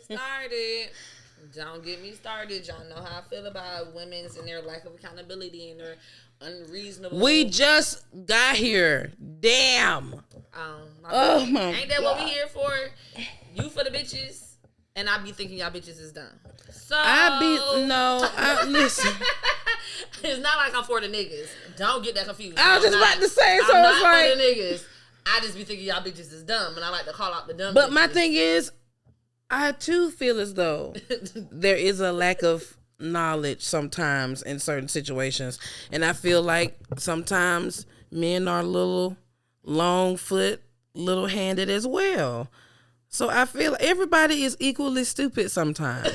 started. Don't get me started. Y'all know how I feel about women's and their lack of accountability and their unreasonable. We just got here. Damn. Oh my Ain't that what we here for? You for the bitches, and I be thinking y'all bitches is dumb. So listen. It's not like I'm for the niggas. Don't get that confused. I was just about to say. So I'm it's not like for the niggas. I just be thinking y'all bitches is dumb, and I like to call out the dumb. But bitches. my thing is, I too feel as though there is a lack of knowledge sometimes in certain situations, and I feel like sometimes men are a little long foot, little handed as well. So I feel everybody is equally stupid sometimes.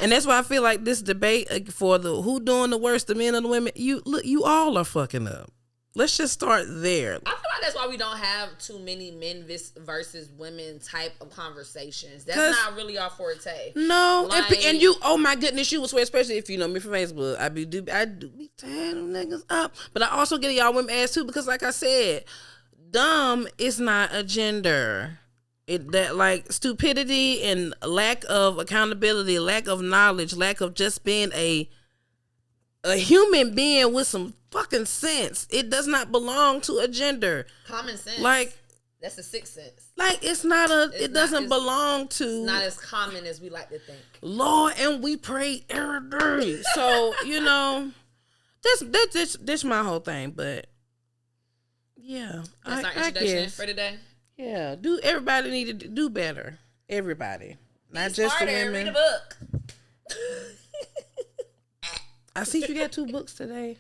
And that's why I feel like this debate for the who doing the worst, the men or the women, you all are fucking up. Let's just start there. I feel like that's why we don't have too many men versus women type of conversations. That's not really our forte. No, like, and you, oh my goodness, you would swear, especially if you know me from Facebook. I do be tearing them niggas up, but I also get y'all women ass too because, like I said, dumb is not a gender. That like stupidity and lack of accountability, lack of knowledge, lack of just being a human being with some fucking sense. It does not belong to a gender. Common sense. Like that's a sixth sense. Like it doesn't belong to. It's not as common as we like to think. Lord, and we pray every day. So you know, that's my whole thing. But yeah, that's our introduction for today. Yeah, everybody need to do better. Everybody, not just the women. Read a book. I see you got 2 books today.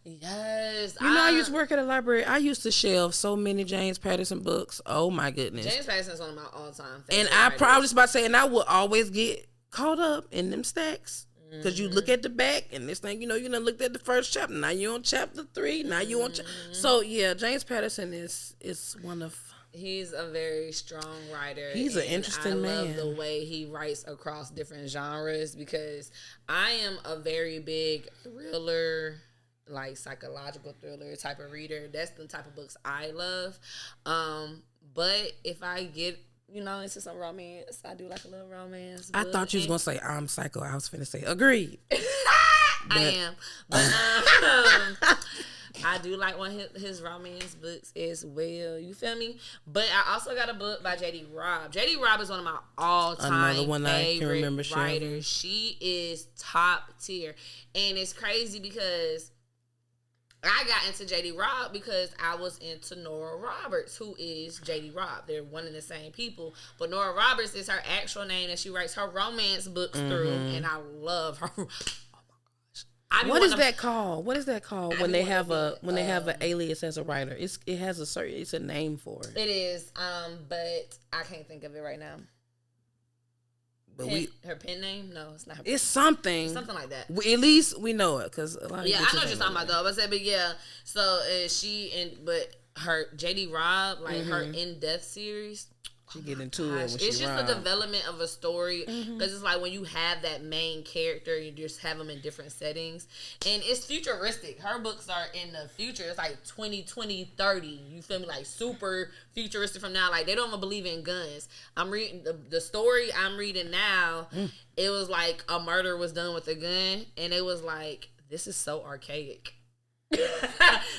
Yes. You know, I used to work at a library. I used to shelve so many James Patterson books. Oh my goodness. James Patterson's one of my all-time favorites. And I probably was about to say, and I would always get caught up in them stacks. Because you look at the back and this thing, you done looked at the first chapter. Now you on chapter 3. Now you on So yeah, James Patterson is one of. He's a very strong writer. He's an interesting man. I love the way he writes across different genres because I am a very big thriller, like psychological thriller type of reader. That's the type of books I love. But if I get into some romance, I do like a little romance book. I thought you was gonna say I'm psycho. I was finna say agreed. I am, but I do like one of his romance books as well. You feel me? But I also got a book by J.D. Robb. J.D. Robb is one of my all-time favorite writers. She is top tier. And it's crazy because I got into J.D. Robb because I was into Nora Roberts, who is J.D. Robb. They're one and the same people. But Nora Roberts is her actual name that she writes her romance books through. And I love her. What is that called? What is that called when they have an alias as a writer? It's a name for it. It is, but I can't think of it right now. But her pen name? No, it's not her pen. It's something. It's something like that. At least we know it because a lot of I know what you're talking about though. But yeah, so her J.D. Robb, like her In Death series. She get into it when she it's just the development of a story because it's like when you have that main character, you just have them in different settings, and it's futuristic. Her books are in the future. It's like 2020, 30. You feel me? Like super futuristic from now. Like they don't even believe in guns. I'm reading the story I'm reading now. It was like a murder was done with a gun, and it was like this is so archaic.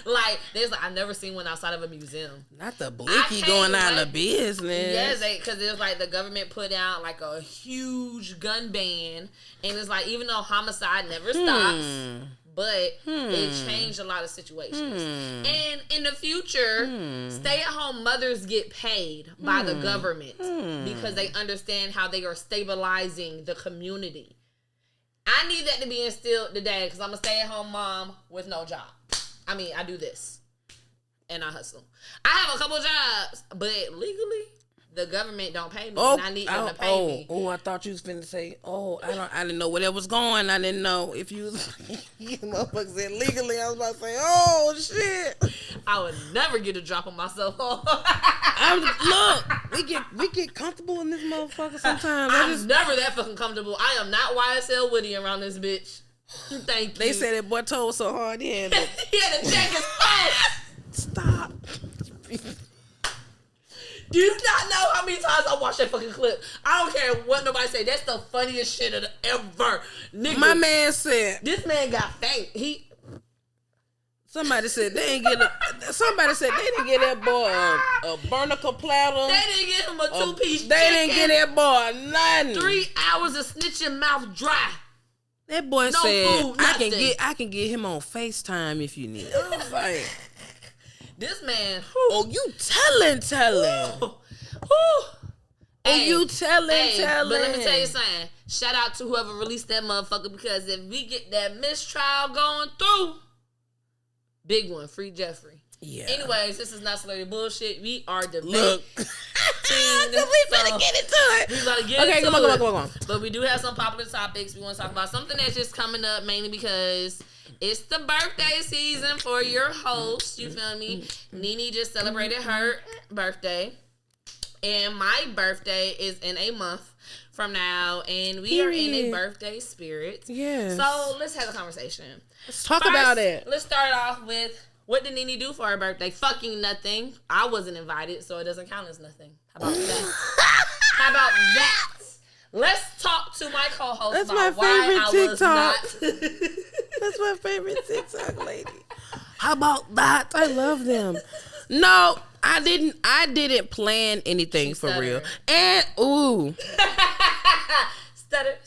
Like there's I've never seen one outside of a museum. Not the Blicky going out of business. Yes, because it was like the government put out like a huge gun ban, and it's like even though homicide never stops, but it changed a lot of situations. And in the future, stay-at-home mothers get paid by the government because they understand how they are stabilizing the community. I need that to be instilled today because I'm a stay-at-home mom with no job. I mean, I do this, and I hustle. I have a couple jobs, but legally, the government don't pay me, and I need them to pay me. Oh, I thought you was finna say, I didn't know where that was going. I didn't know if you was, you motherfuckers said legally. I was about to say, oh, shit. I would never get a drop on myself. Look, we get comfortable in this motherfucker sometimes. I'm never that fucking comfortable. I am not YSL Woody around this bitch. Thank you. They said that boy told so hard he had to check his phone. Stop. Do you not know how many times I watched that fucking clip? I don't care what nobody say. That's the funniest shit ever. Nigga, My man said, this man got faint. somebody said they didn't get that boy a Bernica platter. They didn't get him a 2-piece chicken. They didn't get that boy nothing. 3 hours of snitching mouth dry. That boy No said, food, I can get him on FaceTime if you need. I was like, this man. oh, you telling. Hey, you telling. But let me tell you something. Shout out to whoever released that motherfucker, because if we get that mistrial going through, big one, free Jeffrey. Yeah. Anyways, this is not celebrity bullshit. We are debating. Look. We better get into it. We gotta get okay, into come on. But we do have some popular topics. We want to talk about something that's just coming up, mainly because it's the birthday season for your host. You feel me? Nini just celebrated her birthday, and my birthday is in a month from now, and we are in a birthday spirit. Yes. So let's have a conversation. Let's talk about it. Let's start off with, what did Nini do for her birthday? Fucking nothing. I wasn't invited, so it doesn't count as nothing. How about that? How about that? Let's talk to my co-host That's about my why favorite I TikTok. was not. That's my favorite TikTok lady. How about that? I love them. No, I didn't plan anything for real. And Stutter.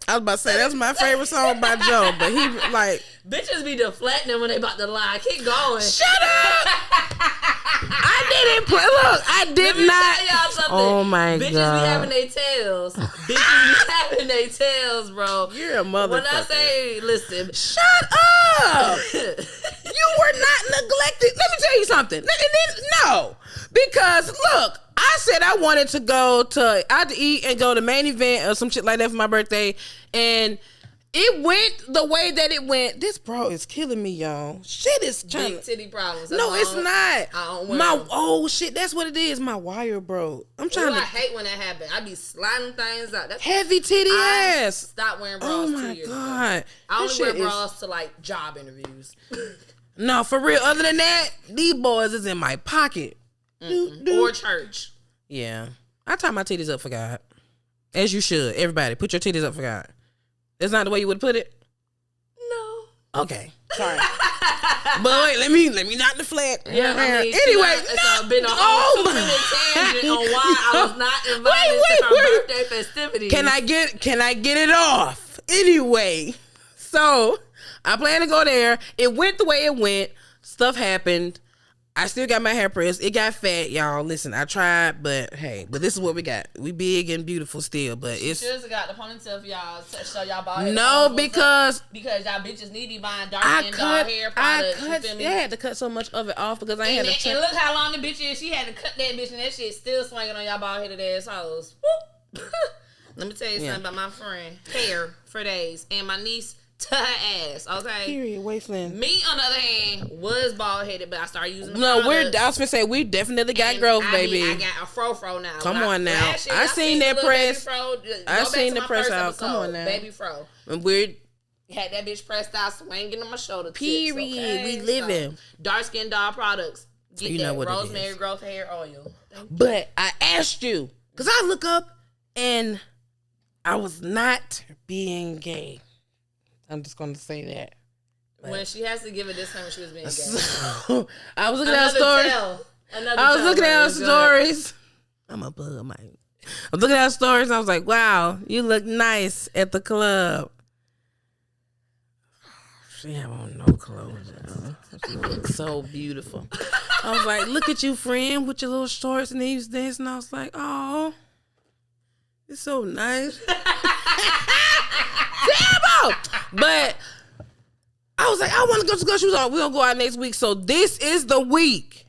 I was about to say that's my favorite song by Joe, but he like bitches be deflecting when they about to lie. Keep going. Shut up! I didn't play. Look, I did Let me not. tell y'all something. Oh my bitches god! Bitches be having their tails. Bitches be having their tails, bro. You're a motherfucker. When I say, listen, shut up! You were not neglected. Let me tell you something. No, because look, I said I wanted to go out to eat and go to Main Event or some shit like that for my birthday, and it went the way that it went. This bro is killing me, y'all. Shit is trying big titty problems. No, it's not. I don't wear them. Oh shit, that's what it is. My wire, bro. I'm trying I hate when that happens. I be sliding things out. That's heavy titty ass. Stop wearing bras 2 years ago. I only wear bras to like job interviews. No, for real. Other than that, these boys is in my pocket. Or church. Yeah. I tie my titties up for God. As you should. Everybody, put your titties up for God. That's not the way you would put it? No. Okay. Sorry. But wait, let me not deflect. Yeah, I mean, anyway. It's been a whole 2-minute tangent on why I was not invited to her birthday festivities. Can I get it off? Anyway. So, I plan to go there. It went the way it went. Stuff happened. I still got my hair pressed. It got fat, y'all. Listen, I tried, but hey, this is what we got. We big and beautiful still, but it's just got the ponytail for y'all to show y'all bald. No, because y'all bitches need to be buying dark-skinned hair products. I had to cut so much of it off because I had to. And look how long the bitch is. She had to cut that bitch, and that shit still swinging on y'all bald-headed assholes. Let me tell you something about my friend. Hair for days, and my niece. To her ass, okay. Period. Wasteland. Me, on the other hand, was bald headed, but I started using. No, I was gonna say we definitely got growth, baby. I got a fro now. Come on now, I seen that press. I seen the press out. Come on now, baby fro. And we had that bitch pressed out, swinging on my shoulder. Period. Tips, okay? We living. So, DarkSkinnedDoll products. Get you know what rosemary growth hair oil. But I asked you because I look up and I was not being gay. I'm just going to say that. When she has to give a disclaimer, she was being gay. So, I was looking at her stories. I'm a bug, man. I was looking at her stories and I was like, wow, you look nice at the club. She have on no clothes. She looks so beautiful. I was like, look at you, friend, with your little shorts and these dancing. I was like, oh, it's so nice. Damn! But I was like, I want to go to go shoes on. We're going to go out next week. So this is the week.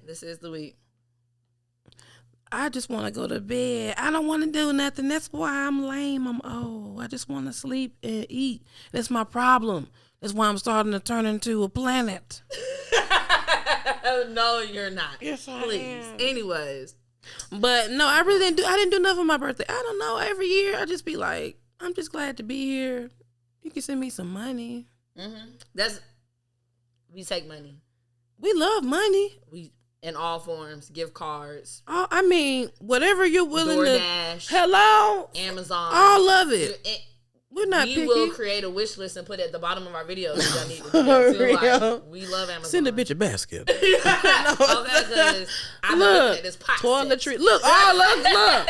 I just want to go to bed. I don't want to do nothing. That's why I'm lame. I'm old. I just want to sleep and eat. That's my problem. That's why I'm starting to turn into a planet. No, you're not. Yes, I Please. am. Anyways. But no, I really didn't do. I didn't do nothing for my birthday. I don't know. Every year, I just be like, I'm just glad to be here. You can send me some money. Mm-hmm. We take money. We love money. in all forms, gift cards. Oh, I mean, whatever you're willing DoorDash, to. Hello, Amazon, all of it. We're not we picky. will create a wish list and put it at the bottom of our videos. If y'all need to do that too. Like, we love Amazon. Send a bitch a basket. Okay, because I'm looking at this pot toiletry. Look, look.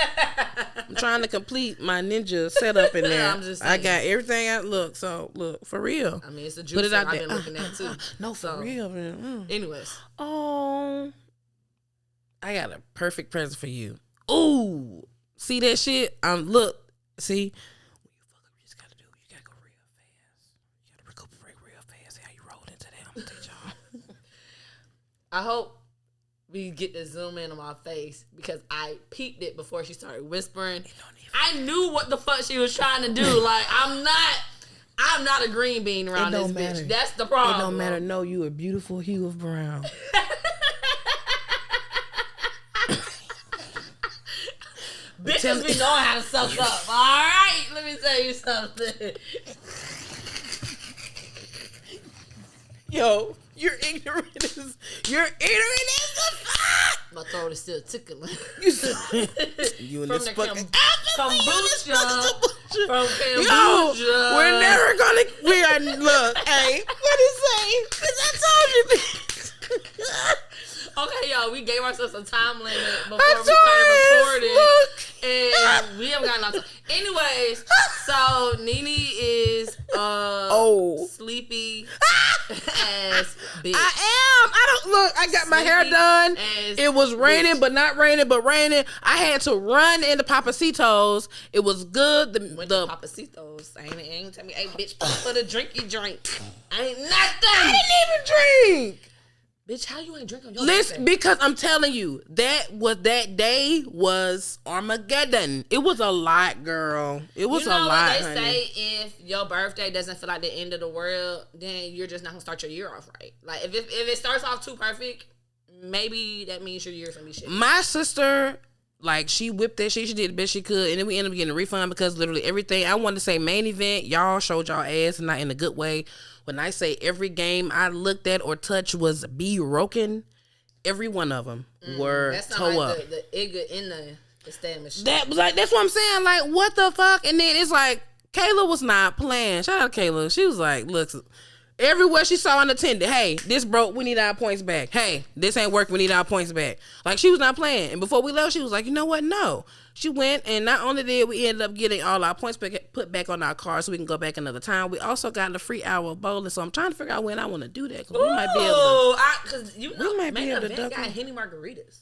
I'm trying to complete my ninja setup in there. I'm just saying. I got everything out. Look, for real. I mean, it's a Put juice it out I've there. been looking at too. No, for real, man. Anyways. Oh, I got a perfect present for you. Ooh, see that shit? Look, see. I hope we get to zoom in on my face because I peeked it before she started whispering. I knew what the fuck she was trying to do. Like, I'm not a green bean around this bitch. That's the problem. It don't matter. No, you a beautiful hue of brown. Bitches be knowing how to suck up. All right, let me tell you something. Yo, you're ignorant as the fuck. My throat is still tickling. You and this fucking kombucha. From kombucha. Yo, we're never gonna. We are. Look, hey, what is saying? Because I told you. Okay, y'all, we gave ourselves a time limit before we started recording. And we haven't got enough time. Anyways, so Nini is sleepy ass bitch. I got my hair done. It was raining, but not raining, but raining. I had to run into Papacitos. It was good. Went to Papacitos. Ain't tell me, hey, bitch, for the drink you drink. Ain't nothing. I didn't even drink. Bitch, how you ain't drinking your Listen, because I'm telling you, that day was Armageddon. It was a lot, girl. It was a lot, what they honey. say, if your birthday doesn't feel like the end of the world, then you're just not gonna start your year off right. Like, if it starts off too perfect, maybe that means your year's gonna be shit. My sister, like, she whipped that shit. She did the best she could, and then we ended up getting a refund because literally everything. I wanted to say main event, y'all showed y'all ass, and not in a good way. When I say every game I looked at or touched was broken, every one of them were toe up. The Igga in the stand machine. That was like, that's what I'm saying. Like, what the fuck? And then it's like, Kayla was not playing. Shout out to Kayla. She was like, look, everywhere she saw unattended, hey, this broke, we need our points back. Hey, this ain't working, we need our points back. Like, she was not playing. And before we left, she was like, you know what? No. She went, and not only did we end up getting all our points put back on our car so we can go back another time, we also got a free hour of bowling. So I'm trying to figure out when I want to do that. Because we might be able to. Because we might be able to got Henny margaritas.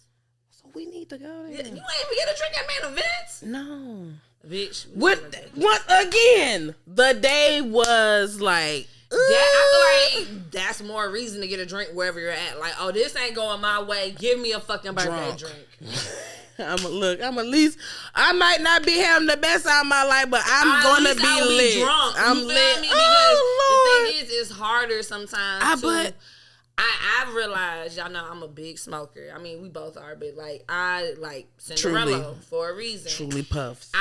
So we need to go there. You ain't even get a drink at main events? No. Bitch. What again? The day was like... I feel like that's more reason to get a drink wherever you're at. Like, oh, this ain't going my way. Give me a fucking birthday drink. I'm at least, I might not be having the best time of my life, but I'm gonna be lit. Drunk. I'm you feel lit. Me? Because the thing is, it's harder sometimes. I realize, y'all know I'm a big smoker. I mean, we both are, but like, I like Cinderella for a reason. Truly puffs. But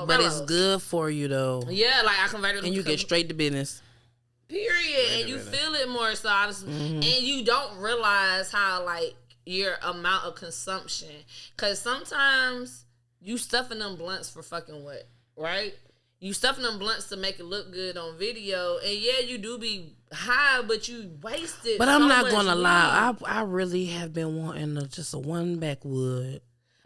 Rellos. it's good for you, though. Yeah, like, I converted. And you get straight to business. Period. And you feel it more, so I just, and you don't realize how, like, your amount of consumption, because sometimes you stuffing them blunts for fucking what, right? You stuffing them blunts to make it look good on video, and yeah, you do be high, but you wasted. But I'm not gonna lie, I really have been wanting just a one backwood.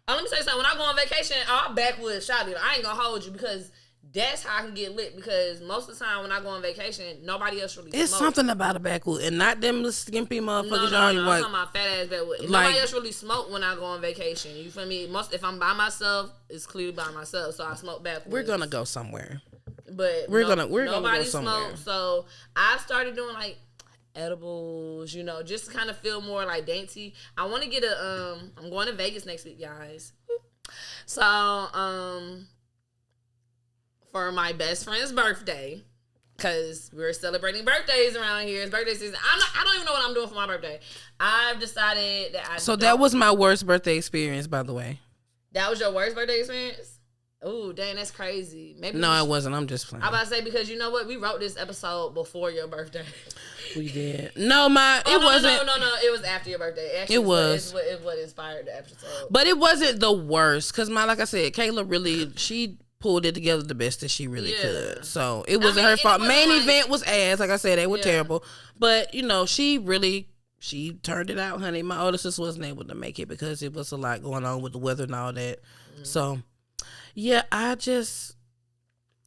Let me tell you something. When I go on vacation, I'm backwood shot it. I ain't gonna hold you because that's how I can get lit, because most of the time when I go on vacation, nobody else really It's smokes. something about a backwood, and not them little skimpy motherfuckers. No, I'm talking about fat ass backwood. Like, nobody else really smoke when I go on vacation. You feel me? If I'm by myself, it's clearly by myself, so I smoke backwards. We're gonna go somewhere. But we're gonna go nobody somewhere. smokes, so I started doing like edibles, you know, just to kind of feel more like dainty. I want to get I'm going to Vegas next week, guys. So, for my best friend's birthday, because we're celebrating birthdays around here. It's birthday season. I don't even know what I'm doing for my birthday. I've decided that that was my worst birthday experience, by the way. That was your worst birthday experience? Ooh, dang, that's crazy. Maybe no, it wasn't. I'm just playing. I'm about to say, because you know what? We wrote this episode before your birthday. We did. No, it wasn't. No. It was after your birthday. Actually, it was. It's what inspired the episode. But it wasn't the worst. Because, like I said, Kayla really, she pulled it together the best that she really could. So, it wasn't her fault. Main event was ass. Like I said, they were terrible. But, you know, she turned it out, honey. My older sister wasn't able to make it because it was a lot going on with the weather and all that. So, yeah,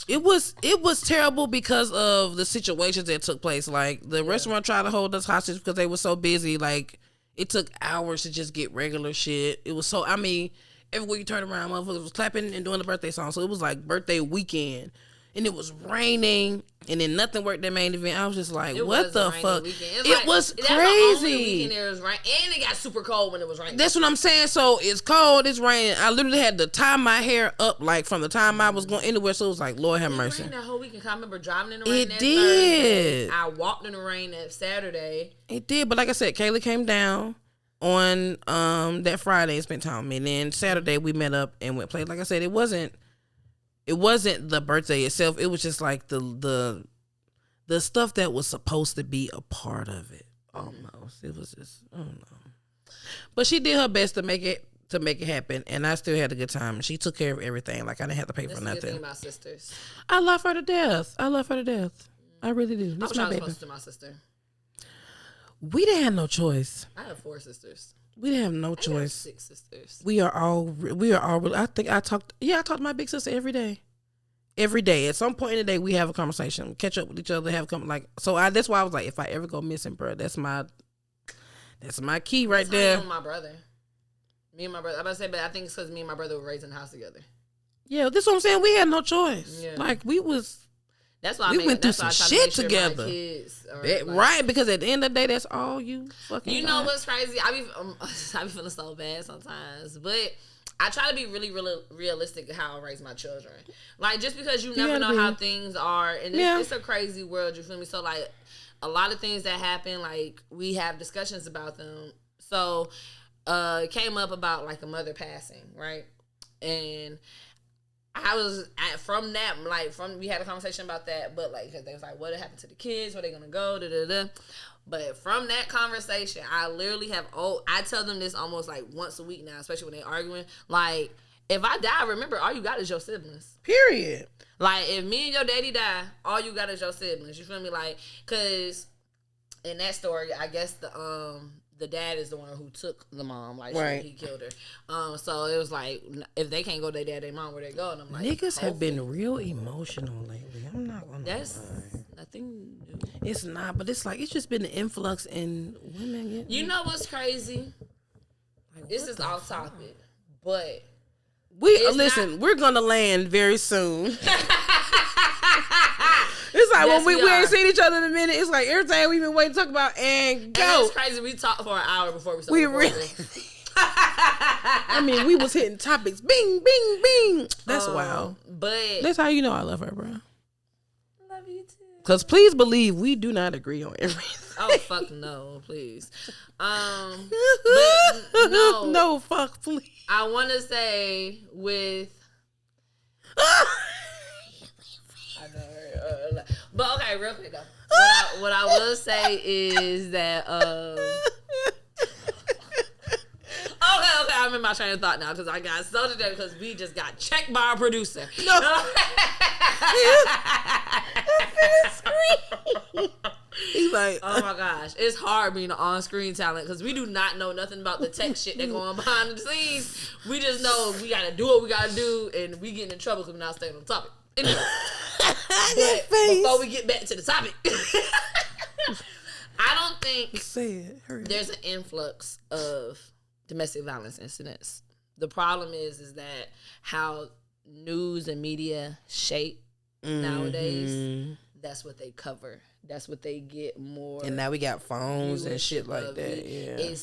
it was terrible because of the situations that took place. Like, the restaurant tried to hold us hostage because they were so busy. Like, it took hours to just get regular shit. It was so, everywhere you turn around, motherfuckers was clapping and doing the birthday song. So it was like birthday weekend. And it was raining, and then nothing worked that main event. I was just like, what the fuck? It was crazy. It was rain, and it got super cold when it was raining. That's what I'm saying. So it's cold, it's raining. I literally had to tie my hair up, like, from the time I was going anywhere. So it was like, Lord have mercy. It rained that whole weekend. I remember driving in the rain. It did. Thursday. I walked in the rain that Saturday. It did, but like I said, Kayla came down on that Friday and spent time with me. And then Saturday we met up and went play. Like I said, it wasn't the birthday itself. It was just like the stuff that was supposed to be a part of it. Almost. It was just, I don't know. But she did her best to make it happen, and I still had a good time. She took care of everything. Like, I didn't have to pay for nothing. That's the good thing about sisters. I love her to death. I really do. I was supposed to my sister. We didn't have no choice. I have 4 sisters. We didn't have no choice. I have 6 sisters. We are all. I think I talk to my big sister every day. Every day, at some point in the day, we have a conversation, catch up with each other, that's why I was like, if I ever go missing, bro, that's my key right there. Me and my brother. I'm about to say, but I think it's because me and my brother were raised in the house together. Yeah, that's what I'm saying. We had no choice. Yeah. Like, that's why we went through some shit together. Right, because at the end of the day, that's all you fucking. You know what's crazy? I be feeling so bad sometimes, but I try to be really, really realistic how I raise my children. Like, just because you never know how things are, and it's a crazy world, you feel me? So, like, a lot of things that happen, like, we have discussions about them. So, it came up about, like, a mother passing, right? And I was, we had a conversation about that, but, like, cause they was like, what happened to the kids? Where they gonna go? Da-da-da. But from that conversation, I literally I tell them this almost like once a week now, especially when they're arguing. Like, if I die, remember, all you got is your siblings. Period. Like, if me and your daddy die, all you got is your siblings. You feel me? Like, because in that story, I guess the dad is the one who took the mom. Like, right. He killed her. So it was like, if they can't go to their dad, their mom, where they go? And I'm like, niggas have been real emotional lately. I'm not gonna That's lie. Nothing new. It's not, but it's like, it's just been an influx in women. You know what's crazy? Like, this is off topic, but we're gonna land very soon. It's like, when we ain't seen each other in a minute. It's like every time we've been waiting to talk about and go. And it's crazy. We talked for an hour before we started. I mean, we was hitting topics. Bing, bing, bing. That's wild. But that's how you know I love her, bro. Love you too. Because please believe we do not agree on everything. Oh, fuck no, please. But no. No, fuck, please. I want to say with... But okay, real quick though. What I will say is that Okay, I remember my train of thought now because I got so today because we just got checked by our producer. No. He's like, oh my gosh, it's hard being an on-screen talent because we do not know nothing about the tech shit that going on behind the scenes. We just know we gotta do what we gotta do, and we getting in trouble because we're not staying on topic. Anyway, but before we get back to the topic, I don't think there's an influx of domestic violence incidents. The problem is that how news and media shape nowadays, that's what they cover. That's what they get more. And now we got phones and shit like that. Yeah.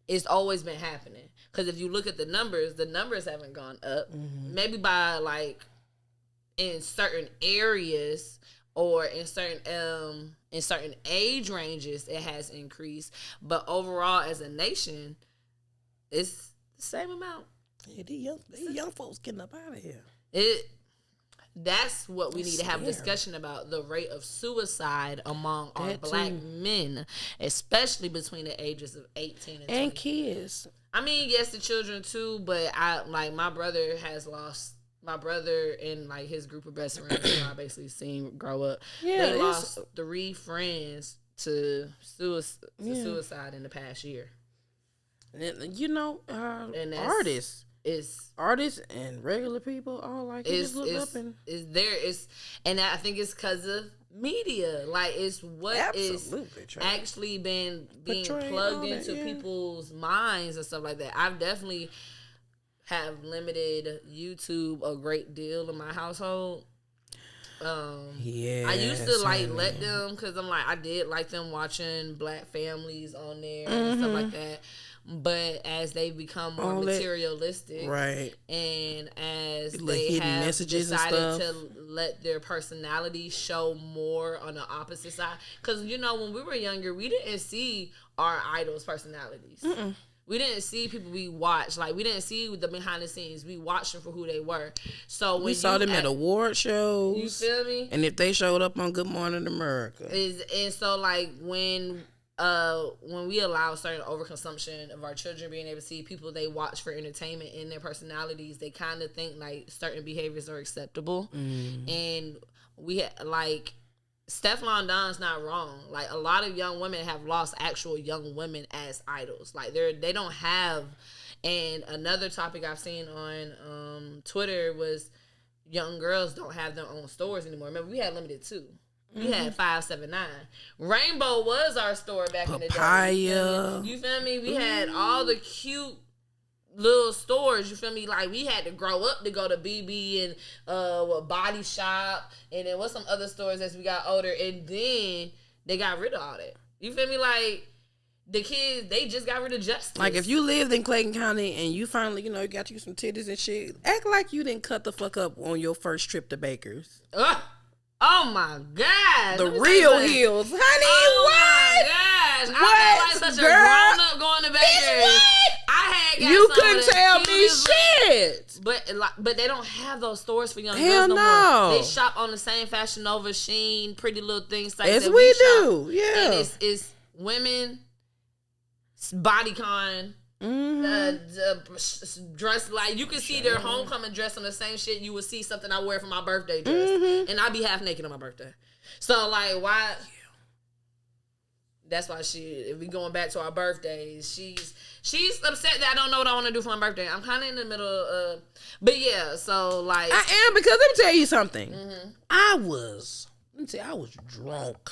It's always been happening. Because if you look at the numbers haven't gone up. Mm-hmm. Maybe by like in certain areas or in certain age ranges, it has increased. But overall, as a nation, it's the same amount. Yeah, these young folks getting up out of here. That's what we need to have a discussion about, the rate of suicide among our black men, especially between the ages of 18 and 20. Kids. I mean, yes, the children too, but my brother has lost. My brother and like his group of best friends who I basically seen grow up. Yeah, they lost 3 friends to suicide in the past year. You know, and artists and regular people all like just look up and and I think it's because of media. Like it's what is actually being plugged into people's minds and stuff like that. I've definitely have limited YouTube a great deal in my household. I used to let them, because I'm like, I did like them watching black families on there and stuff like that. But as they become more materialistic, right, and as they have decided to let their personality show more on the opposite side, because when we were younger, we didn't see our idols' personalities. Mm-mm. We didn't see people we watched. Like, we didn't see the behind the scenes. We watched them for who they were. So when we saw them at award shows. You feel me? And if they showed up on Good Morning America. And so, like, when we allow certain overconsumption of our children being able to see people they watch for entertainment in their personalities, they kind of think, like, certain behaviors are acceptable. Mm. And we, like... Stefflon Don's not wrong. Like, a lot of young women have lost actual young women as idols. Like, they don't have. And another topic I've seen on Twitter was young girls don't have their own stores anymore. Remember, we had Limited Too. We had 579. Rainbow was our store back in the day. You feel me? We had all the cute little stores, you feel me? Like, we had to grow up to go to BB and Body Shop, and then what's some other stores as we got older, and then they got rid of all that. You feel me? Like, the kids, they just got rid of Justice. Like, if you lived in Clayton County and you finally, you got you some titties and shit, act like you didn't cut the fuck up on your first trip to Baker's. Oh my God. The real heels. Honey, what? Oh my gosh. I feel like such a grown up going to Baker's. You couldn't tell me shit. But they don't have those stores for young girls no more. They shop on the same Fashion Nova, Sheen, Pretty Little Things like as that we do. Yeah. And it's women, bodycon, dress, like, you can see their homecoming dress on the same shit you would see something I wear for my birthday dress. And I be half naked on my birthday. So, like, why? That's why if we going back to our birthdays, she's upset that I don't know what I want to do for my birthday. I'm kind of in the middle of, but yeah, so, like. I am, because let me tell you something. Mm-hmm. I was drunk.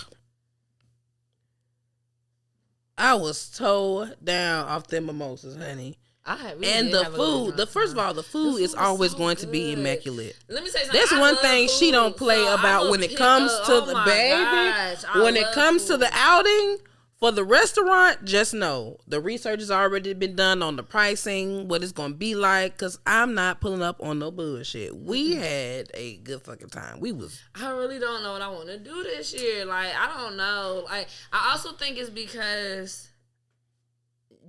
I was towed down off them mimosas, honey. And the food, first of all, the food is always going to be immaculate. Let me say something. That's one thing she don't play about when it comes to the baby. When it comes to the outing for the restaurant, just know the research has already been done on the pricing, what it's going to be like, because I'm not pulling up on no bullshit. We had a good fucking time. I really don't know what I want to do this year. Like, I don't know. Like, I also think it's because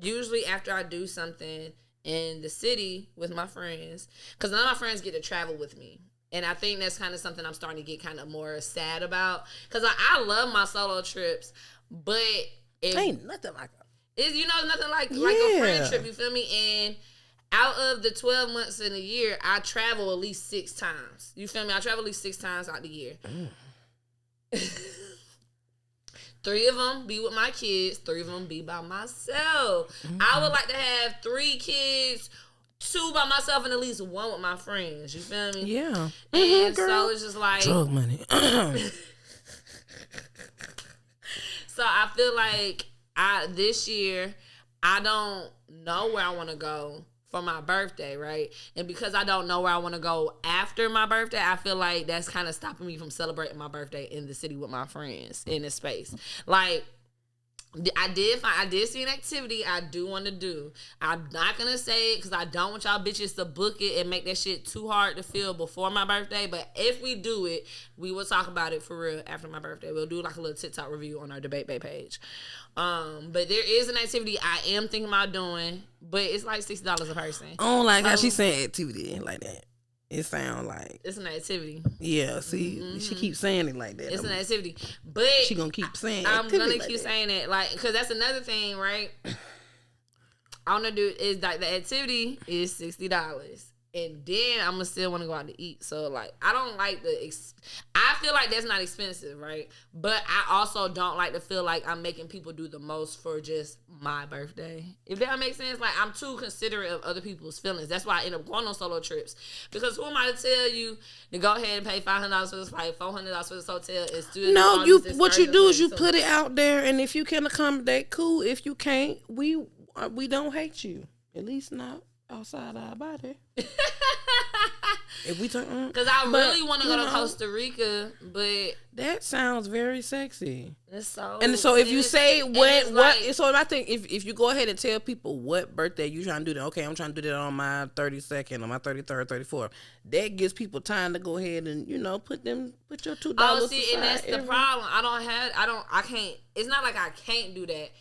usually after I do something in the city with my friends, because none of my friends get to travel with me. And I think that's kind of something I'm starting to get kind of more sad about. Because I love my solo trips, but ain't nothing like it's nothing like a friend trip, you feel me? And out of the 12 months in a year, I travel at least 6 times. You feel me? I travel at least 6 times out the year. 3 of them be with my kids. 3 of them be by myself. Mm-hmm. I would like to have 3 kids, 2 by myself, and at least 1 with my friends. You feel me? Yeah. And so it's just like drug money. So I feel like this year I don't know where I want to go for my birthday, right? And because I don't know where I want to go after my birthday, I feel like that's kind of stopping me from celebrating my birthday in the city with my friends in this space. Like, I did see an activity I do want to do. I'm not going to say it because I don't want y'all bitches to book it and make that shit too hard to fill before my birthday. But if we do it, we will talk about it for real after my birthday. We'll do like a little TikTok review on our Debate Bay page. But there is an activity I am thinking about doing, but it's like $60 a person. I don't like how she saying activity like that. It sound like it's an activity. Yeah, see, she keeps saying it like that. It's an activity, but she gonna keep saying. I'm gonna like keep that. saying it, like, because that's another thing, right? I wanna do is like the activity is $60, and then I'm gonna still want to go out to eat. So like, I don't like I feel like that's not expensive, right? But I also don't like to feel like I'm making people do the most for just my birthday. If that makes sense, like I'm too considerate of other people's feelings. That's why I end up going on solo trips. Because who am I to tell you to go ahead and pay $500 for this flight, $400 for this hotel, and still what you do is you put it out there, and if you can accommodate, cool. If you can't, we don't hate you. At least not outside our body. If we talk, because I really want to go to Costa Rica, but that sounds very sexy. So if you say so I think if you go ahead and tell people what birthday you trying to do that, okay, I'm trying to do that on my 32nd, on my 33rd, 34th. That gives people time to go ahead and put your $2. Oh, see, and that's the problem. I can't. It's not like I can't do that.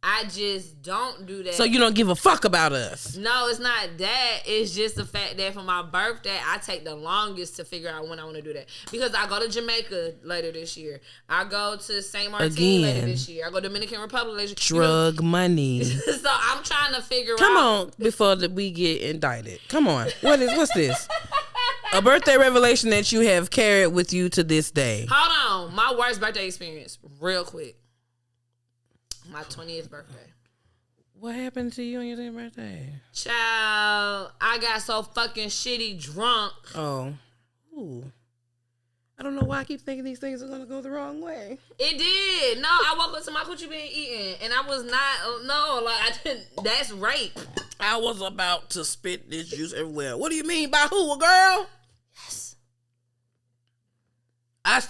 I just don't do that. So you don't give a fuck about us? No, it's not that. It's just the fact that for my birthday, I take the longest to figure out when I want to do that. Because I go to Jamaica later this year. I go to St. Martin later this year. I go to Dominican Republic later this year. Drug money. So I'm trying to figure out. Come on, before we get indicted. Come on. What's this? A birthday revelation that you have carried with you to this day. Hold on. My worst birthday experience, real quick. My 20th birthday. What happened to you on your 20th birthday? Child, I got so fucking shitty drunk. Oh. Ooh. I don't know why I keep thinking these things are going to go the wrong way. It did. No, I woke up to my coochie being eaten. And I was not, I didn't, that's rape. I was about to spit this juice everywhere. What do you mean by who, a girl? Yes.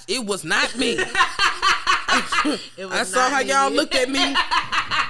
It was not me. I saw how y'all looked at me.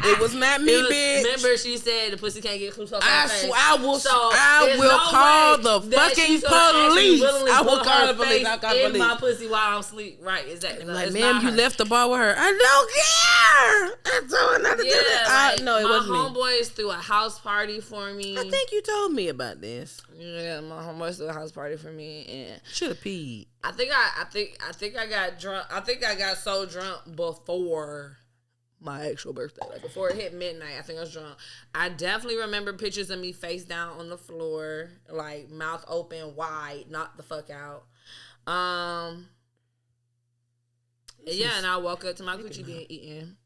It was not me, bitch. Remember, she said the pussy can't get close. I will call the fucking police. I will call the police. I'll call the police. In my pussy while I'm asleep. Right, exactly. Like, ma'am, you left the bar with her. I don't care. I'm doing nothing to that. No, it wasn't me. My homeboys threw a house party for me. I think you told me about this. Yeah, my homeboys threw a house party for me, and should have peed. I think I got drunk. I think I got so drunk before my actual birthday. Like before it hit midnight, I think I was drunk. I definitely remember pictures of me face down on the floor, like mouth open wide, knocked the fuck out. Yeah, and I woke up to my coochie being eaten.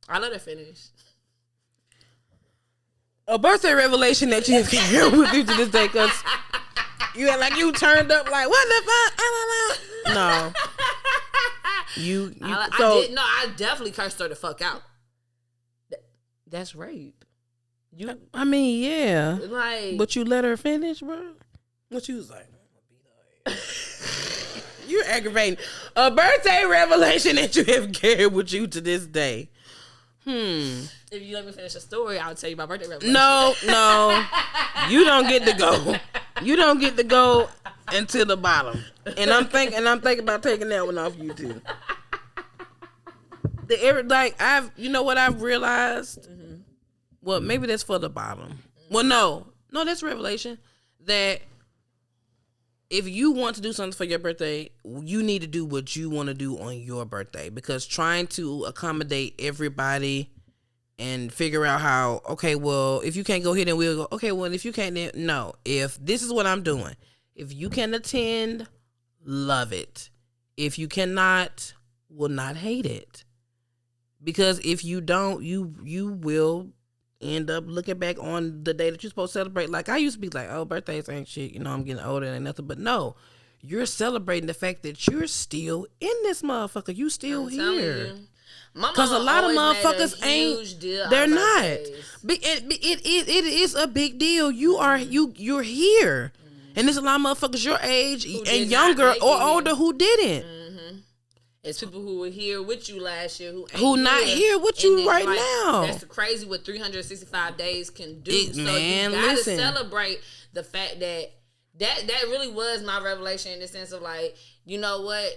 I let her finish. A birthday revelation that you carry with you to this day, because you act like you turned up like, what the fuck? No. I definitely cursed her the fuck out. That's rape. I mean, yeah. Like, but you let her finish, bro? What you was like? You're aggravating. A birthday revelation that you have carried with you to this day. If you let me finish the story, I'll tell you my birthday revelation. No. You don't get to go. You don't get to go until the bottom. And I'm thinking about taking that one off you too. What I've realized? Well, maybe that's for the bottom. Well, no, that's revelation. That if you want to do something for your birthday, you need to do what you want to do on your birthday. Because trying to accommodate everybody and figure out how, okay, well, if you can't go here, then we'll go. Okay, well, if you can't, then no. If this is what I'm doing, if you can attend, love it. If you cannot, will not hate it. Because if you don't, you will end up looking back on the day that you're supposed to celebrate. Like, I used to be like, oh, birthdays ain't shit. I'm getting older and nothing. But no, you're celebrating the fact that you're still in this motherfucker. You still here. Because a lot of motherfuckers ain't. They're not. It is a big deal. You're here, and there's a lot of motherfuckers your age and younger or older who didn't. It's people who were here with you last year who not here with you right now. That's crazy what 365 days can do. You gotta celebrate the fact that really was my revelation in the sense of like, you know what?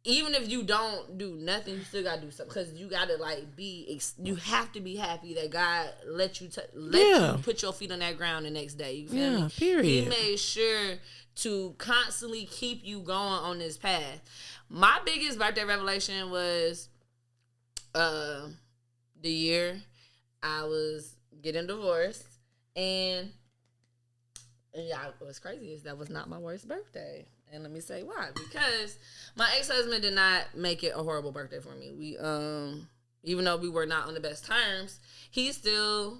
Even if you don't do nothing, you still gotta do something because you gotta like you have to be happy that God let you you put your feet on that ground the next day. You feel me? Period. He made sure to constantly keep you going on this path. My biggest birthday revelation was the year I was getting divorced, and what's crazy is that was not my worst birthday. And let me say why. Because my ex-husband did not make it a horrible birthday for me. We even though we were not on the best terms, he still,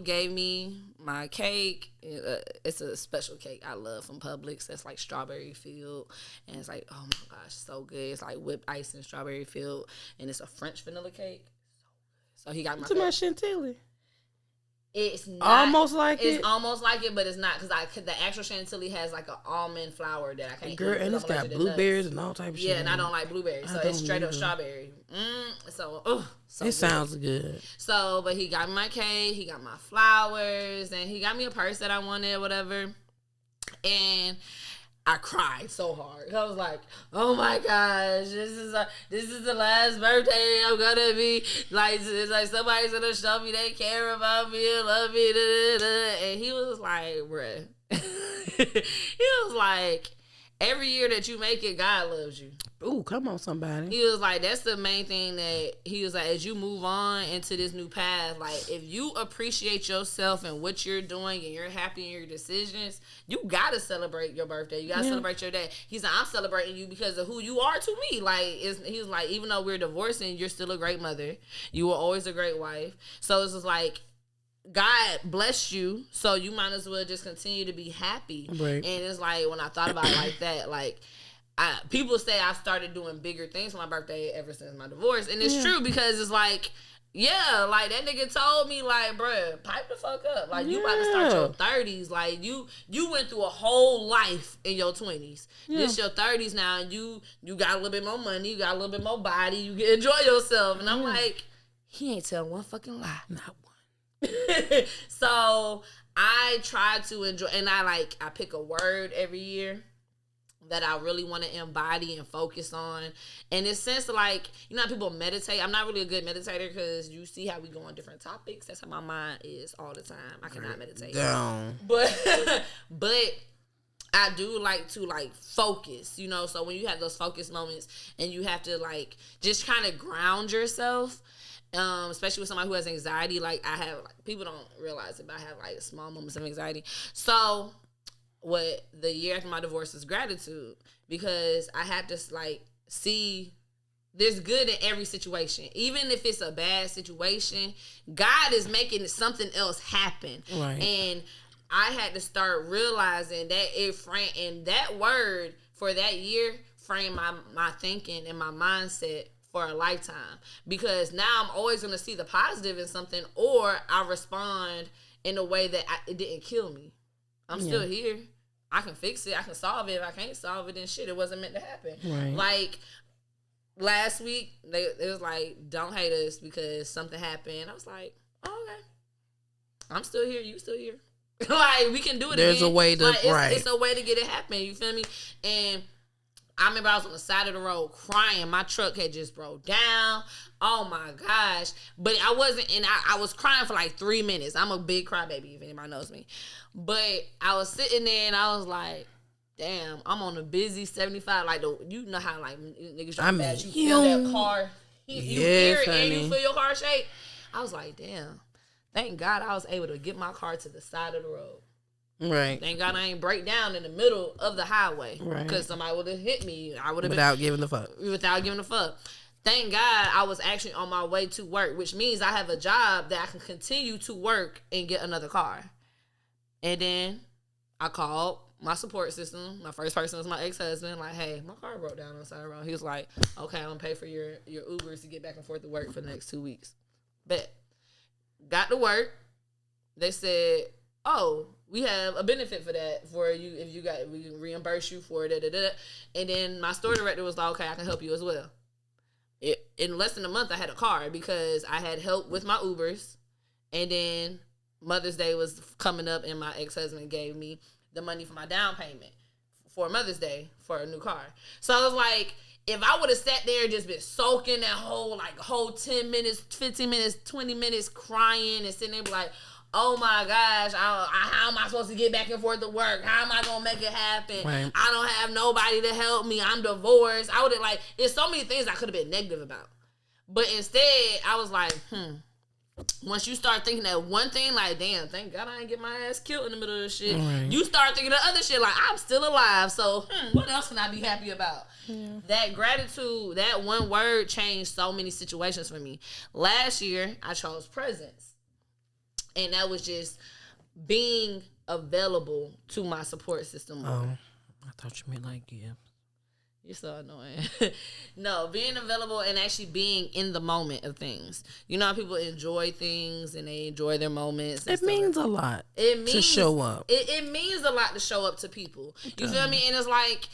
gave me my cake. It's a special cake I love from Publix. That's like strawberry filled, and it's like, oh my gosh, so good. It's like whipped ice and strawberry filled, and it's a French vanilla cake. So he got my my chantilly. It's not almost like it's almost like it, but it's not because the actual chantilly has like an almond flour that I can't eat. And it's got blueberries and all type of shit. Yeah, and I don't like blueberries, so it's straight up strawberry. So it sounds good. So, but he got me my cake, he got my flowers, and he got me a purse that I wanted, whatever. And I cried so hard. I was like, "Oh my gosh, this is the last birthday I'm gonna be like. It's like somebody's gonna show me they care about me and love me." Da, da, da. And he was like, "Bruh," he was like, "Every year that you make it, God loves you." Ooh, come on, somebody. He was like, that's the main thing that he was like, as you move on into this new path, like if you appreciate yourself and what you're doing and you're happy in your decisions, you gotta celebrate your birthday. You gotta celebrate your day. He's like, I'm celebrating you because of who you are to me. Like, he was like, even though we're divorcing, you're still a great mother. You were always a great wife. So it's just like, God bless you, so you might as well just continue to be happy. Right. And it's like, when I thought about it like that, like, people say I started doing bigger things for my birthday ever since my divorce. And it's true because it's like, like that nigga told me, like, bruh, pipe the fuck up. Like, you about to start your 30s. Like, you went through a whole life in your 20s. This your 30s now, and you got a little bit more money, you got a little bit more body, you can enjoy yourself. And I'm like, he ain't telling one fucking lie. Not one. So I try to enjoy, and I pick a word every year that I really want to embody and focus on. And it's since, like, you know how people meditate? I'm not really a good meditator because you see how we go on different topics. That's how my mind is all the time. I cannot meditate. Down. But I do like to, like, focus, so when you have those focus moments and you have to, like, just kind of ground yourself, especially with somebody who has anxiety, like I have, like, people don't realize it, but I have, like, small moments of anxiety. So what the year after my divorce is gratitude, because I had to, like, see there's good in every situation. Even if it's a bad situation, God is making something else happen. Right. And I had to start realizing that and that word for that year framed my thinking and my mindset for a lifetime. Because now I'm always going to see the positive in something, or I respond in a way that it didn't kill me. I'm still here. I can fix it. I can solve it. If I can't solve it, then shit, it wasn't meant to happen. Right. Like, last week, it was like, don't hate us because something happened. I was like, oh, okay. I'm still here. You still here. Like, we can do it There's again. A way to, like, right. It's a way to get it happen. You feel me? And I remember I was on the side of the road crying. My truck had just broke down. Oh my gosh. But I wasn't, and I was crying for like 3 minutes. I'm a big crybaby if anybody knows me. But I was sitting there and I was like, damn, I'm on a busy 75. Like, you know how, like, niggas drive fast. You feel that car. You hear it and you feel your car shake. I was like, damn. Thank God I was able to get my car to the side of the road. Right. Thank God I ain't break down in the middle of the highway. Right. Because somebody would have hit me. I would have Without giving a fuck. Without giving a fuck. Thank God I was actually on my way to work, which means I have a job that I can continue to work and get another car. And then I called my support system. My first person was my ex-husband. Like, hey, my car broke down on the side of the road. He was like, okay, I'm going to pay for your Ubers to get back and forth to work for the next 2 weeks. Bet. Got to work. They said, oh, we have a benefit for that for you. If you got, we can reimburse you for it. And then my store director was like, okay, I can help you as well. In less than a month, I had a car because I had help with my Ubers. And then Mother's Day was coming up, and my ex-husband gave me the money for my down payment for Mother's Day for a new car. So I was like, if I would have sat there and just been soaking that whole 10 minutes, 15 minutes, 20 minutes crying and sitting there be like, oh my gosh, how am I supposed to get back and forth to work? How am I going to make it happen? Right. I don't have nobody to help me. I'm divorced. I would have there's so many things I could have been negative about. But instead, I was like, once you start thinking that one thing, like, damn, thank God I ain't get my ass killed in the middle of this shit. Right. You start thinking of other shit, like, I'm still alive, so what else can I be happy about? Yeah. That gratitude, that one word changed so many situations for me. Last year, I chose presence. And that was just being available to my support system more. Oh, I thought you meant like gifts. You're so annoying. No, being available and actually being in the moment of things. You know how people enjoy things and they enjoy their moments. It means a lot to show up. It means a lot to show up to people. You feel me? And it's like,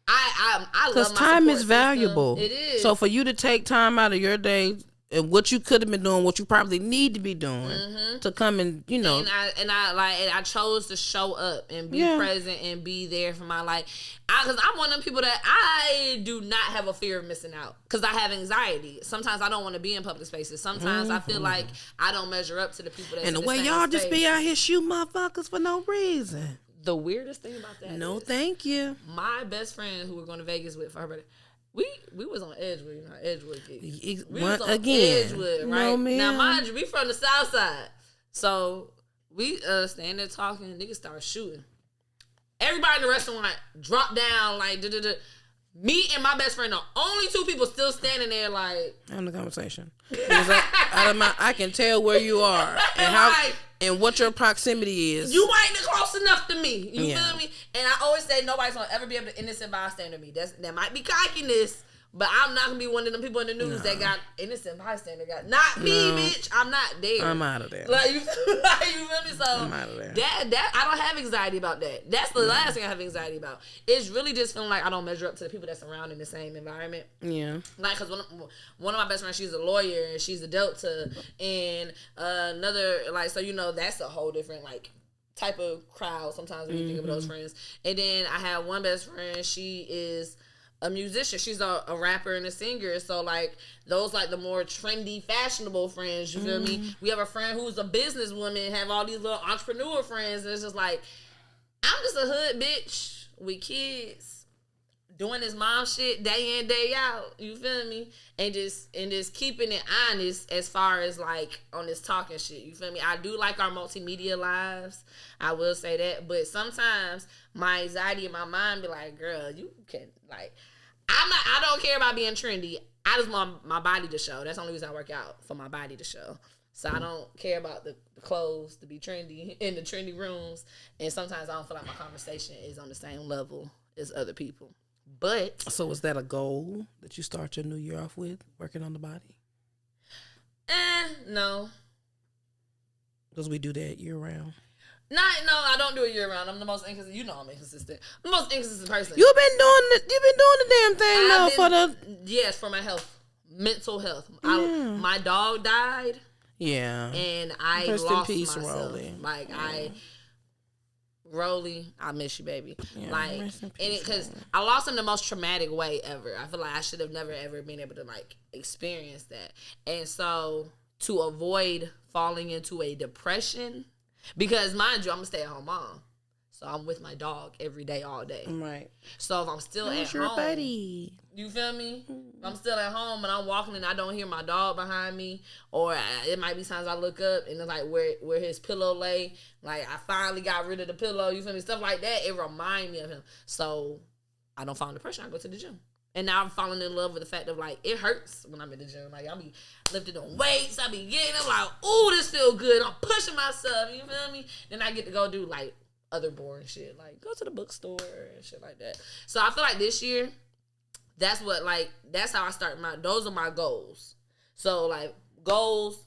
I love my because time is system. valuable. It is. So for you to take time out of your day and what you could have been doing, what you probably need to be doing to come and, you know. And I chose to show up and be present and be there for my life. Because I'm one of them people that I do not have a fear of missing out. Because I have anxiety. Sometimes I don't want to be in public spaces. Sometimes I feel like I don't measure up to the people that. And the way y'all just be out here shooting motherfuckers for no reason. The weirdest thing about that No, is, thank you. My best friend who we're going to Vegas with for her birthday, we was on Edgewood, you know, Edgewood kids. We was on Edgewood, right? No, now, mind you, we from the South Side. So, we standing there talking, and niggas start shooting. Everybody in the restaurant dropped down, like, me and my best friend, the only two people still standing there, like. Having a conversation. I can tell where you are and how and what your proximity is. You ain't close enough to me. You feel me? And I always say nobody's gonna ever be able to innocent bystander me. That might be cockiness, but I'm not gonna be one of them people in the news that got innocent bystander. Not me, bitch. I'm not there. I'm out of there. Like you feel me? So I'm out of there. That I don't have anxiety about that. That's the last thing I have anxiety about. It's really just feeling like I don't measure up to the people that's around in the same environment. Yeah. Like, cause one of my best friends, she's a lawyer and she's a Delta, and another so you know that's a whole different type of crowd sometimes when you think of those friends. And then I have one best friend, she is a musician. She's a rapper and a singer. So those the more trendy, fashionable friends, you feel me? We have a friend who's a businesswoman and have all these little entrepreneur friends, and it's just I'm just a hood bitch with kids doing this mom shit day in, day out. You feel me? And just keeping it honest as far as on this talking shit. You feel me? I do like our multimedia lives. I will say that. But sometimes my anxiety in my mind be like, girl, you can I don't care about being trendy. I just want my body to show. That's the only reason I work out, for my body to show. So I don't care about the clothes to be trendy in the trendy rooms. And sometimes I don't feel like my conversation is on the same level as other people. But so is that a goal that you start your new year off with, working on the body? No. Because we do that year round. No, I don't do it year round. I'm the most inconsistent. You know I'm inconsistent. I'm the most inconsistent person. You've been doing the damn thing yes, for my health, mental health. Yeah. My dog died. Yeah. And I Rest lost in peace, myself. Rolly. Rolly, I miss you, baby. Yeah, because I lost in the most traumatic way ever. I feel like I should have never ever been able to experience that. And so to avoid falling into a depression, because mind you, I'm a stay-at-home mom, so I'm with my dog every day, all day. Right. So if I'm still at home, buddy? You feel me? If I'm still at home and I'm walking and I don't hear my dog behind me, or it might be times I look up and it's where his pillow lay. I finally got rid of the pillow. You feel me? Stuff like that. It reminds me of him. So I don't fall in depression. I go to the gym. And now I'm falling in love with the fact of it hurts when I'm in the gym. I'll be lifting on weights. I'll be getting, I'm ooh, this feel good. I'm pushing myself. You feel me? Then I get to go do other boring shit, like go to the bookstore and shit like that. So I feel like this year, that's how I start those are my goals. So like goals,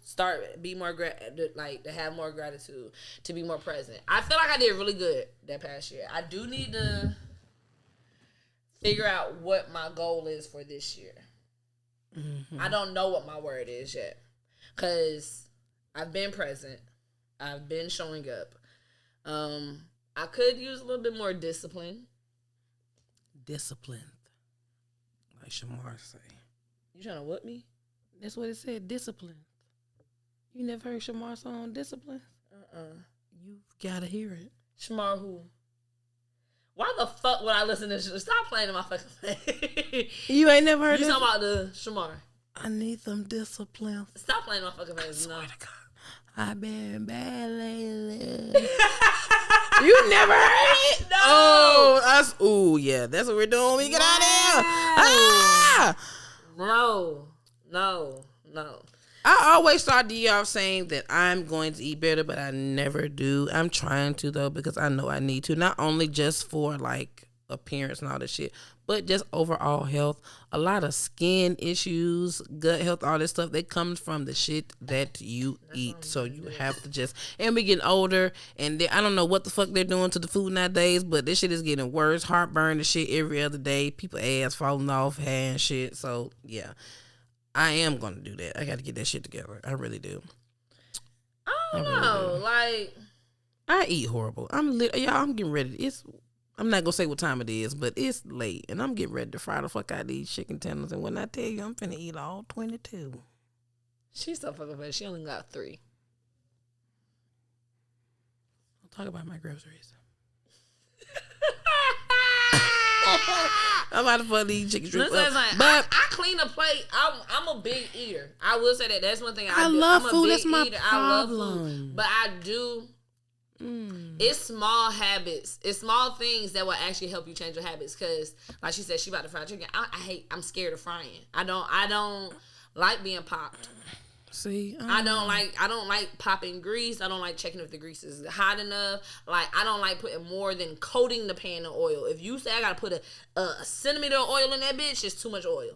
be more to have more gratitude, to be more present. I feel like I did really good that past year. I do need to figure out what my goal is for this year. Mm-hmm. I don't know what my word is yet, because I've been present. I've been showing up. I could use a little bit more discipline. Discipline. Like Shamar say. You trying to whoop me? That's what it said, discipline. You never heard Shamar's song, Discipline? You've got to hear it. Shamar who? Why the fuck would I listen to this? Stop playing in my fucking face. You ain't never heard You talking about the Shamar? I need them discipline. Stop playing in my fucking face. I swear to God. I've been bad lately. You never heard it? No. Oh, yeah. That's what we're doing when we get out of here. Ah! No. I always start the year off saying that I'm going to eat better, but I never do. I'm trying to, though, because I know I need to. Not only just for, like, appearance and all that shit, but just overall health. A lot of skin issues, gut health, all this stuff, that comes from the shit that you eat. So you have to just, and we getting older, and I don't know what the fuck they're doing to the food nowadays, but this shit is getting worse. Heartburn and shit every other day. People ass falling off, hair and shit. So yeah, I am gonna do that. I got to get that shit together. I really do. I don't know. Like, I eat horrible. I'm getting ready. I'm not gonna say what time it is, but it's late, and I'm getting ready to fry the fuck out of these chicken tenders. And when I tell you, I'm finna eat all 22. She's so fucking funny. She only got 3. I'll talk about my groceries. I'm about to fuck these chicken strips up. But I clean a plate. I'm a big eater. I will say that. That's one thing I do. love I'm food. A big That's my eater. problem. I love food, but I do. It's small habits. It's small things that will actually help you change your habits. Cause like she said, she about to fry chicken. I'm scared of frying. I don't like being popped. See, I don't like popping grease. I don't like checking if the grease is hot enough. Like, I don't like putting more than coating the pan in oil. If you say I gotta put a centimeter of oil in that bitch, it's too much oil.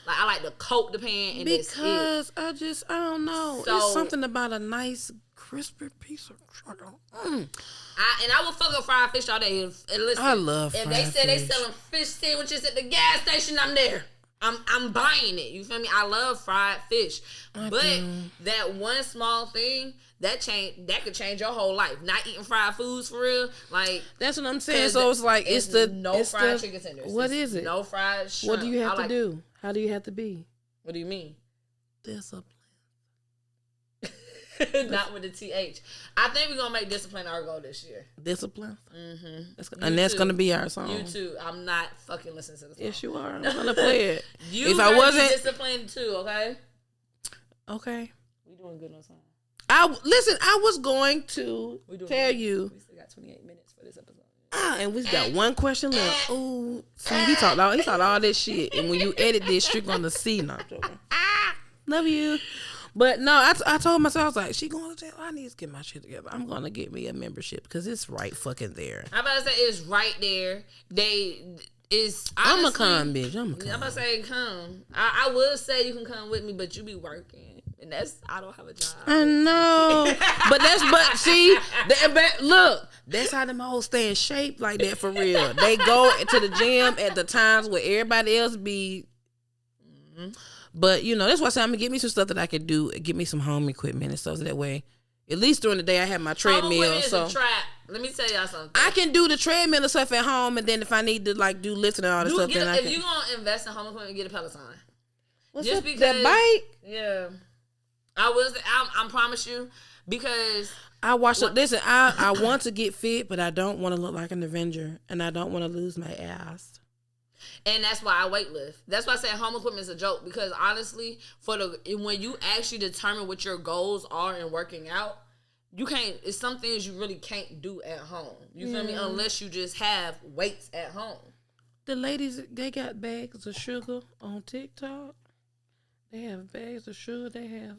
Like, I like to coat the pan and because I don't know. So, it's something about a nice crispy piece of chicken. I will fuck up fried fish all day. And listen, I love fried fish. If they say they selling fish sandwiches at the gas station, I'm there. I'm buying it. You feel me? I love fried fish. That one small thing that could change your whole life. Not eating fried foods for real. Like, that's what I'm saying. So it's like it's the fried chicken tenders. What is it? No fried shrimp. What do you have to do? How do you have to be? What do you mean? Discipline. Not with the TH. I think we're gonna make discipline our goal this year. Discipline. And that's gonna be our song. You too. I'm not fucking listening to the song. Yes, you are. I'm gonna play it. If I wasn't disciplined too, okay. Okay. We doing good on time. I was going to tell you. We still got 28 minutes for this episode. And we got one question left. Ooh, see, he talked all this shit, and when you edit this, you're gonna see. No, I'm joking. Love you. But no, I told myself, I was like, she going to jail. I need to get my shit together. I'm going to get me a membership because it's right fucking there. I'm about to say it's right there. I'm going to come, bitch. I'm about to say come. I would say you can come with me, but you be working. And I don't have a job. I know. Look, that's how them hoes stay in shape like that for real. They go to the gym at the times where everybody else be. But, that's why I said I'm going to get me some stuff that I can do, get me some home equipment and stuff so that way. At least during the day I have my treadmill. Is a trap. Let me tell y'all something. I can do the treadmill and stuff at home, and then if I need to do lifting and all this stuff, then I can. If you're going to invest in home equipment, get a Peloton. What's just up, because that bike? Yeah. I promise you, because I want to get fit, but I don't want to look like an Avenger, and I don't want to lose my ass. And that's why I weightlift. That's why I say home equipment is a joke. Because honestly, when you actually determine what your goals are in working out, you can't. It's some things you really can't do at home. You feel me? Unless you just have weights at home. The ladies, they got bags of sugar on TikTok. They have bags of sugar. They have.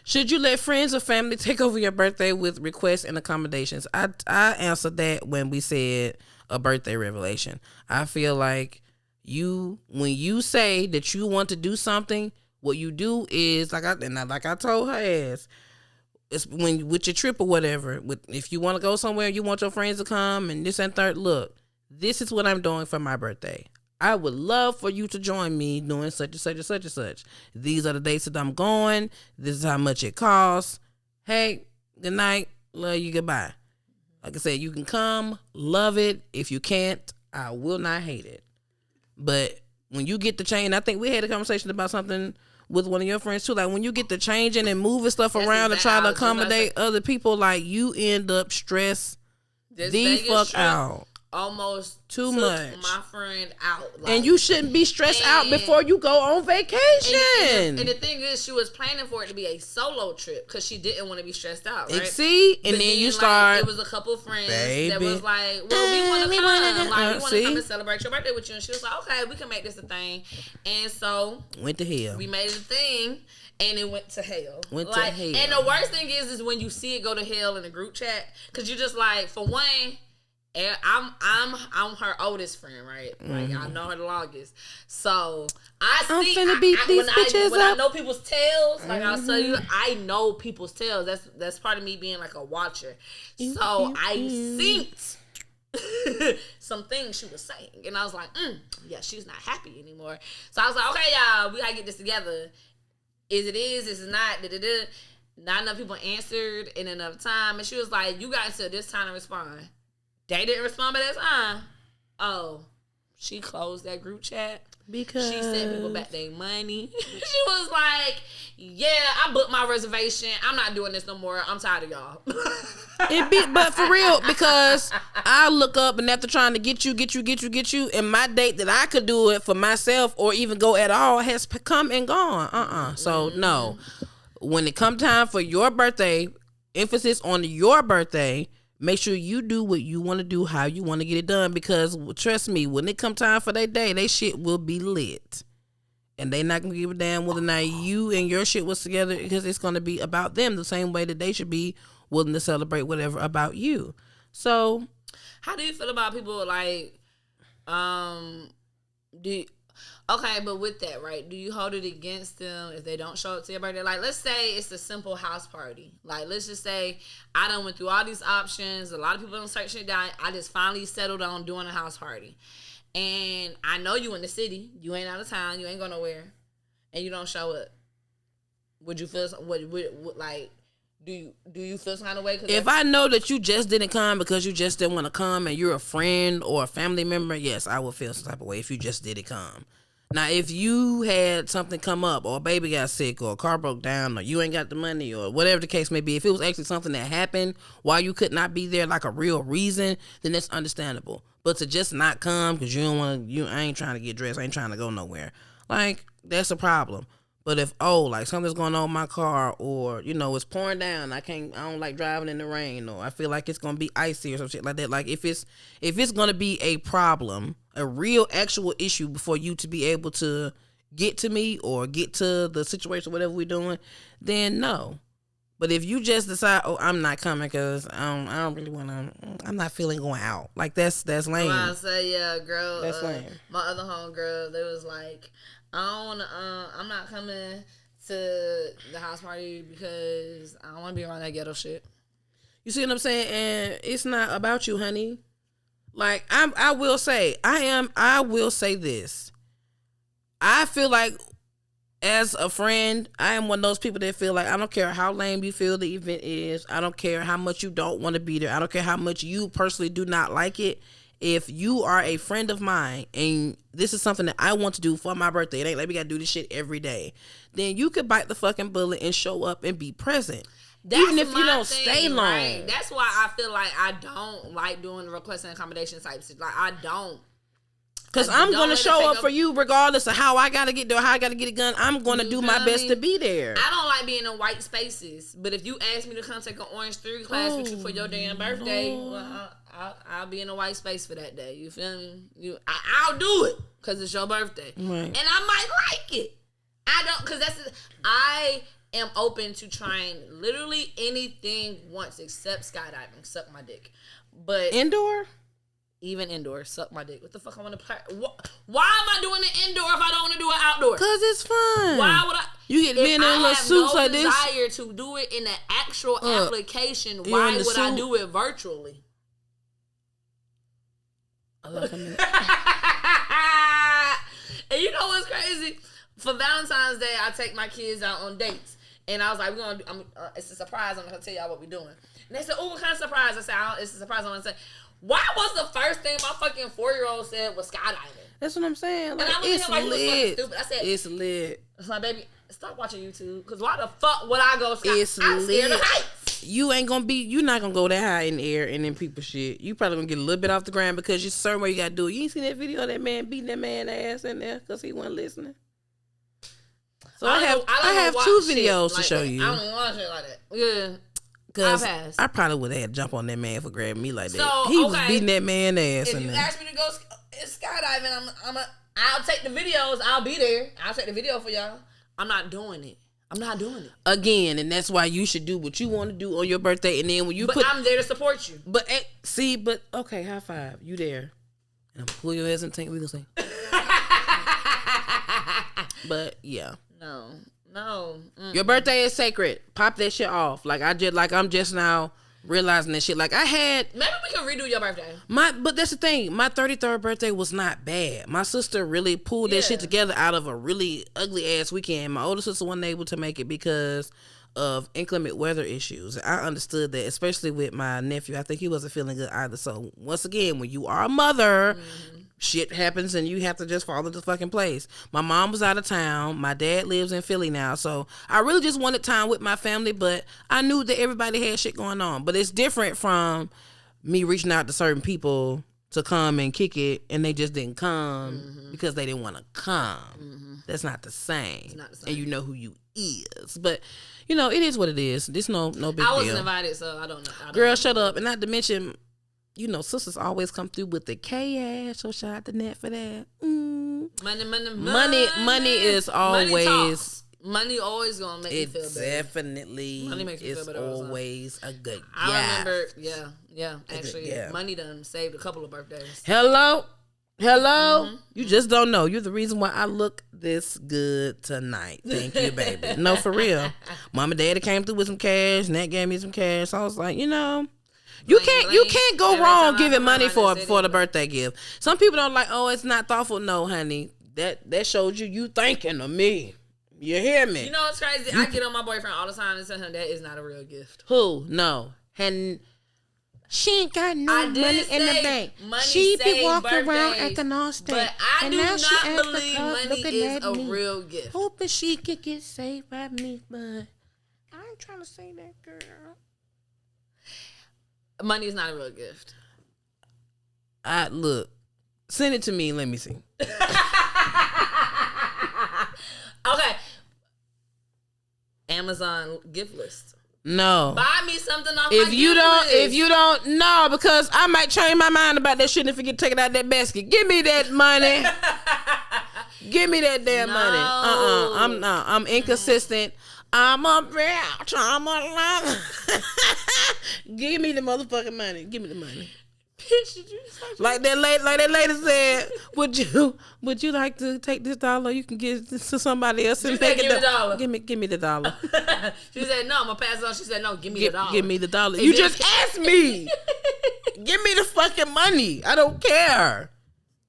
Should you let friends or family take over your birthday with requests and accommodations? I answered that when we said a birthday revelation. I feel like when you say that you want to do something, what you do is like I told her ass, it's when with your trip or whatever. If you want to go somewhere, you want your friends to come and this and third. Look, this is what I'm doing for my birthday. I would love for you to join me doing such and such and such and such. These are the dates that I'm going. This is how much it costs. Hey, good night. Love you. Goodbye. Like I said, you can come, love it. If you can't, I will not hate it. But when you get the change, I think we had a conversation about something with one of your friends too. Like when you get the changing and moving stuff around to try to accommodate other people, like you end up stressed the fuck out. Almost too much. My friend out, and you shouldn't be stressed out before you go on vacation. And the thing is, she was planning for it to be a solo trip because she didn't want to be stressed out. Right? See, and then you start. It was a couple friends that was like, "Well, we want to come. Like, we want to come and celebrate your birthday with you." And she was like, "Okay, we can make this a thing." And so went to hell. We made it a thing. And it went to hell. To hell. And the worst thing is when you see it go to hell in the group chat, because you're just like, for one. And I'm her oldest friend, right? Like I know her the longest, so I'm finna beat these bitches up. When I know people's tails, like I'll tell you, I know people's tails. That's part of me being like a watcher. So I synced some things she was saying, and I was like, yeah, she's not happy anymore. So I was like, okay, y'all, we gotta get this together. Is it not? Da-da-da. Not enough people answered in enough time, and she was like, you got until this time to respond. They didn't respond by that time. Oh, she closed that group chat because she sent people back their money. She was like, yeah, I booked my reservation. I'm not doing this no more. I'm tired of y'all. But for real, because I look up and after trying to get you, and my date that I could do it for myself or even go at all has come and gone. So no, when it come time for your birthday, emphasis on your birthday. Make sure you do what you want to do, how you want to get it done. Because trust me, when it come time for their day, they shit will be lit. And they not going to give a damn whether or not you and your shit was together, because it's going to be about them the same way that they should be willing to celebrate whatever about you. So, how do you feel about people like, okay, but with that, right, do you hold it against them if they don't show up to your birthday? Like, let's say it's a simple house party. Like, let's just say I done went through all these options. A lot of people don't search it down. I just finally settled on doing a house party. And I know you in the city. You ain't out of town. You ain't going nowhere. And you don't show up. Would you feel, like, do you feel some kind of way? If I know that you just didn't come because you just didn't want to come and you're a friend or a family member, yes, I would feel some type of way if you just didn't come. Now, if you had something come up or a baby got sick or a car broke down or you ain't got the money or whatever the case may be, if it was actually something that happened while you could not be there, like a real reason, then that's understandable. But to just not come because you don't want to, I ain't trying to get dressed, I ain't trying to go nowhere, like, that's a problem. But if, like something's going on with my car or, it's pouring down, I don't like driving in the rain, or I feel like it's going to be icy or some shit like that. Like if it's going to be a problem, a real actual issue before you to be able to get to me or get to the situation, whatever we're doing, then no. But if you just decide, I'm not coming because I don't really want to, I'm not feeling going out. Like that's lame. I say, yeah, girl. That's lame. My other homegirl, they was like, I'm not coming to the house party because I don't want to be around that ghetto shit. You see what I'm saying? And it's not about you, honey. Like I will say this. I feel like as a friend, I am one of those people that feel like I don't care how lame you feel the event is. I don't care how much you don't want to be there. I don't care how much you personally do not like it. If you are a friend of mine and this is something that I want to do for my birthday, it ain't like we gotta do this shit every day, then you could bite the fucking bullet and show up and be present. Even if you don't stay long. Right? That's why I feel like I don't like doing the request and accommodation type shit. Like, I don't. Because I'm going to show up for you regardless of how I got to get there, how I got to get it done. I'm going to do my best to be there. I don't like being in white spaces. But if you ask me to come take an Orange 3 class with you for your damn birthday, well, I'll be in a white space for that day. You feel me? I'll do it because it's your birthday. Right. And I might like it. I don't, because am open to trying literally anything once except skydiving. Suck my dick. But indoor? Even indoor, suck my dick. What the fuck I want to play? Why am I doing it indoor if I don't want to do it outdoor? Because it's fun. Why would I? You get men in little suits like this. I have no desire to do it in the actual application. Why would I do it virtually? Like a minute. And you know what's crazy? For Valentine's Day, I take my kids out on dates. And I was like, we're going to do, it's a surprise. I'm going to tell y'all what we're doing. And they said, oh, what kind of surprise? I said, it's a surprise. I want to say, why was the first thing my fucking 4-year-old said was skydiving? That's what I'm saying. Like, and I looked at him like he was fucking stupid. I said, it's lit. I was like, baby, stop watching YouTube. Because why the fuck would I go skydiving? It's I'm lit. scared of heights. You're not going to go that high in the air and then people shit. You probably going to get a little bit off the ground because you're certain where you got to do it. You ain't seen that video of that man beating that man ass in there because he wasn't listening? So I have 2 videos to show you. I don't watch it like that. Yeah. Because I probably would have had to jump on that man for grabbing me like that. So, he was beating that man ass. If you ask me to go skydiving, I'll take the videos. I'll be there. I'll take the video for y'all. I'm not doing it. Again, and that's why you should do what you want to do on your birthday. And then when you I'm there to support you. But okay, high five. You there. And pull your ass in the tank. We gonna say. But yeah. No. Your birthday is sacred. Pop that shit off. I'm just now realizing that shit. Like I had. Maybe we can redo your birthday. But that's the thing. My 33rd birthday was not bad. My sister really pulled that shit together out of a really ugly ass weekend. My older sister wasn't able to make it because of inclement weather issues. I understood that, especially with my nephew. I think he wasn't feeling good either. So once again, when you are a mother. Mm-hmm. Shit happens and you have to just fall into fucking place. My mom was out of town. My dad lives in Philly now. So I really just wanted time with my family, but I knew that everybody had shit going on. But it's different from me reaching out to certain people to come and kick it and they just didn't come because they didn't want to come. Mm-hmm. That's not the same. It's not the same. And you know who you is. But, it is what it is. This no big deal. I wasn't invited, so I don't know. Girl, shut up. And not to mention... sisters always come through with the cash. So shout out to Net for that. Money is always. Money always gonna make you feel better. Definitely. Money makes you feel better. Always a good. I remember. Yeah. Actually, money done saved a couple of birthdays. Hello. Mm-hmm. You just don't know. You're the reason why I look this good tonight. Thank you, baby. No, for real. Mom and Daddy came through with some cash. Nat gave me some cash. So I was like, You can't go wrong giving money for the birthday gift. Some people don't like, it's not thoughtful. No, honey, that shows you thinking of me. You hear me? You know what's crazy? I get on my boyfriend all the time and tell him that is not a real gift. Who? No, and she ain't got no money in the bank. She be walking around acting all state. But I do not believe money is a real gift. Hoping she could get saved by me, but I ain't trying to say that, girl. Money is not a real gift. Look, send it to me and let me see. Okay. Amazon gift list. No. Buy me something off my gift list. If you don't, no, because I might change my mind about that shit and forget to take it out of that basket. Give me that money. Give me that damn money. I'm inconsistent. I'm a bitch. I'm a lover. Give me the motherfucking money. Give me the money. Bitch, did you like that lady said, would you like to take this $1? You can give it to somebody else and take it. Give me the $1. She said no, I'm gonna pass it on. She said no, give me the $1. Give me the $1. You just asked me. Give me the fucking money. I don't care.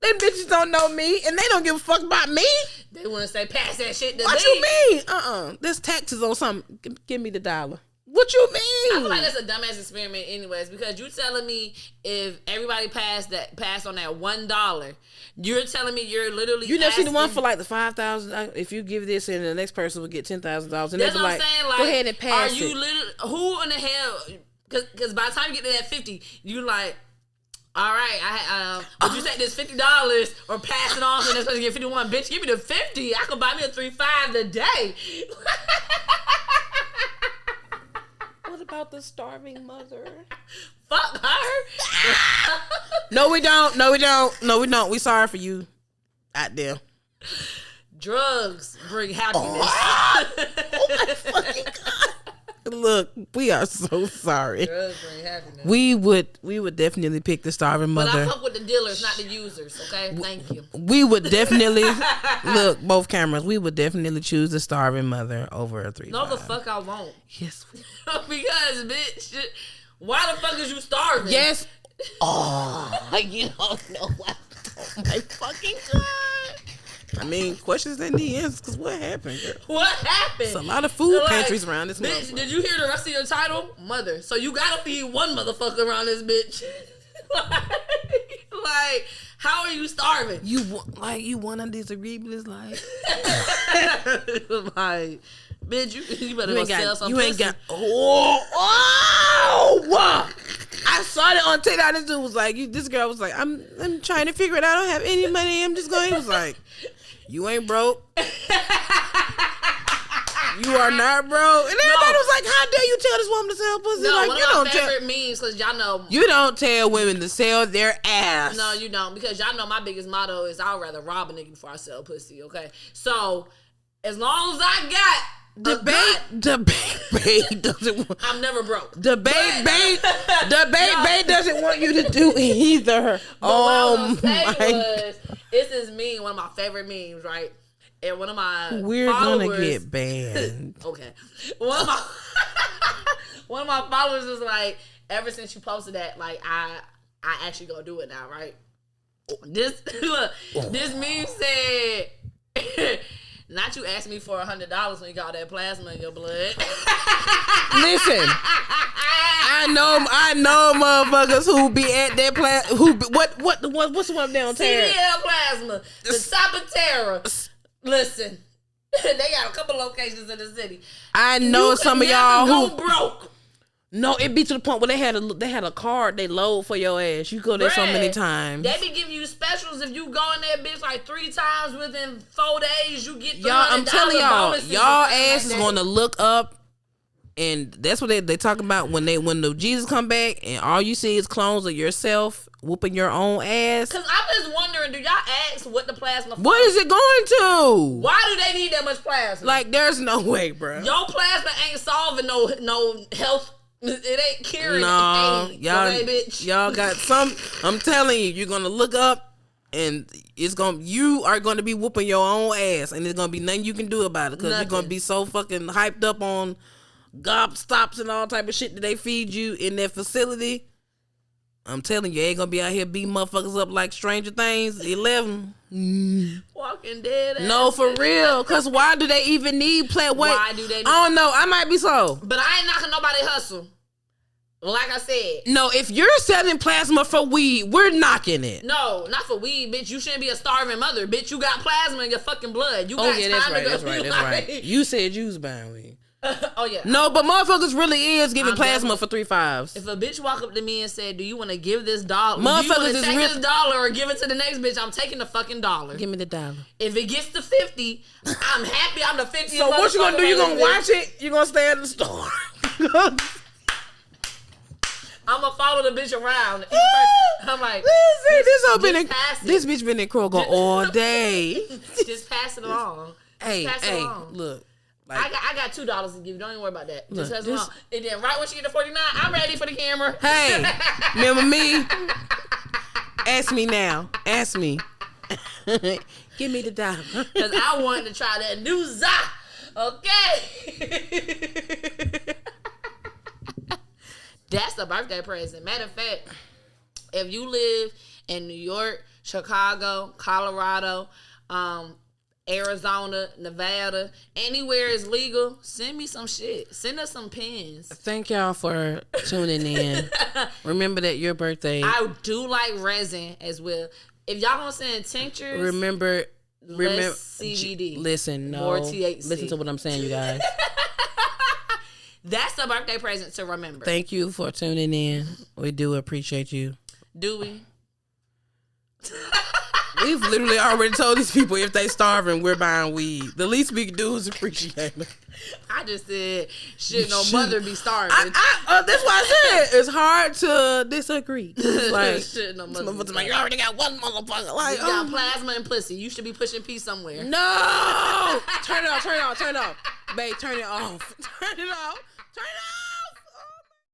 Them bitches don't know me and they don't give a fuck about me. They want to say pass that shit to what me. You mean? There's taxes on something. Give me the $1. What you mean? I feel like that's a dumbass experiment anyways, because you telling me if everybody passed on that $1, you're telling me you're literally you never seen the one for like the $5,000. If you give this and the next person will get $10,000, and that's what I'm saying. Like, go ahead and pass it. Are you literally who in the hell? Because by the time you get to that 50, you like. All right, would you take this $50 or pass it on to the next person get 51? Bitch, give me the 50. I could buy me a 3.5 today. What about the starving mother? Fuck her. No, we don't. We sorry for you out there. Drugs bring happiness. Oh my fucking God. Look, we are so sorry. Drugs bring happiness. We would definitely pick the starving mother. But I fuck with the dealers, not the users, okay? Thank you. We would definitely, look, both cameras, we would definitely choose the starving mother over a 3-5. No, the fuck I won't. Yes. Because, bitch, why the fuck is you starving? Yes. Oh, you don't know what. Oh my fucking God. I mean, questions that need answers, because what happened, girl? What happened? It's a lot of food pantries around this bitch, did you hear the rest of your title? Mother. So you gotta feed one motherfucker around this bitch. like, how are you starving? You one of these agreeables, like. like, bitch, you better go sell some You pussy. ain't got. I saw it on TikTok. This dude was like, this girl was like, I'm trying to figure it out. I don't have any money. I'm just going. He was like, you ain't broke. You are not broke. And everybody was like, how dare you tell this woman to sell pussy? No, like, one you of my don't favorite memes, because y'all know. You don't tell women to sell their ass. No, you don't. Because y'all know my biggest motto is I'd rather rob a nigga before I sell pussy, okay? So, as long as I got the bait doesn't want. I'm never broke. The bait doesn't want you to do either. But what I was gonna say was, this is meme, one of my favorite memes, right? And one of my followers, gonna get banned. Okay. One of my followers was like, ever since you posted that, like I actually gonna do it now, right? This meme said not you asked me for $100 when you got that plasma in your blood. Listen, I know motherfuckers who be at that what's the one down there? CDL plasma, the Sapatera. Listen, they got a couple locations in the city. I know some of y'all who broke. No, it be to the point where they had a card they load for your ass. You go there so many times. They be giving you specials if you go in there, bitch, like 3 times within 4 days. You get $300 I'm telling y'all ass is like going to look up, and that's what they talking about when the Jesus come back, and all you see is clones of yourself whooping your own ass. Cause I'm just wondering, do y'all ask what the plasma? What is it going to? Why do they need that much plasma? Like, there's no way, bro. Your plasma ain't solving no health. It ain't curing. No, y'all, okay, bitch. Y'all got some. I'm telling you, you're gonna look up, and you are gonna be whooping your own ass, and there's gonna be nothing you can do about it, because you're gonna be so fucking hyped up on gobstops and all type of shit that they feed you in that facility. I'm telling you, ain't gonna be out here beating motherfuckers up like Stranger Things 11. Walking Dead. No, for real. Cause why do they even need Why do they? I don't know. I might be slow. But I ain't knocking nobody hustle. Like I said. No, if you're selling plasma for weed, we're knocking it. No, not for weed, bitch. You shouldn't be a starving mother, bitch. You got plasma in your fucking blood. You got time that's right. You said you was buying weed. Oh yeah. No, but motherfuckers really is giving plasma for 3.5s. If a bitch walk up to me and said, "Do you want to give this dollar? Motherfuckers take this dollar or give it to the next bitch?" I'm taking the fucking dollar. Give me the dollar. If it gets to 50, I'm happy. I'm the 50th. So what you gonna do? You gonna watch it? You gonna stay at the store? I'm gonna follow the bitch around. I'm like, this bitch been in Kroger all day. Just pass it along. Hey, along. Look. Like, I got $2 to give you. Don't even worry about that. Just pass it along. And then right when she get to 49, I'm ready for the camera. Hey, remember me? Ask me now. Ask me. Give me the dollar. Because I wanted to try that new za. Okay. That's the birthday present. Matter of fact, if you live in New York, Chicago, Colorado, Arizona, Nevada, anywhere is legal, send me some shit. Send us some pins. Thank y'all for tuning in. Remember that your birthday. I do like resin as well. If y'all gonna send tinctures, remember less CBD. Listen, no. More THC. Listen to what I'm saying, you guys. That's the birthday present to remember. Thank you for tuning in. We do appreciate you. Do we? We've literally already told these people if they starving, we're buying weed. The least we can do is appreciate them. I just said, should no mother be starving? That's why I said it's hard to disagree. Like, should no mother be like, you already got one motherfucker. Like, you got plasma and pussy. You should be pushing peace somewhere. No! Turn it off. Babe, turn it off. Turn it off.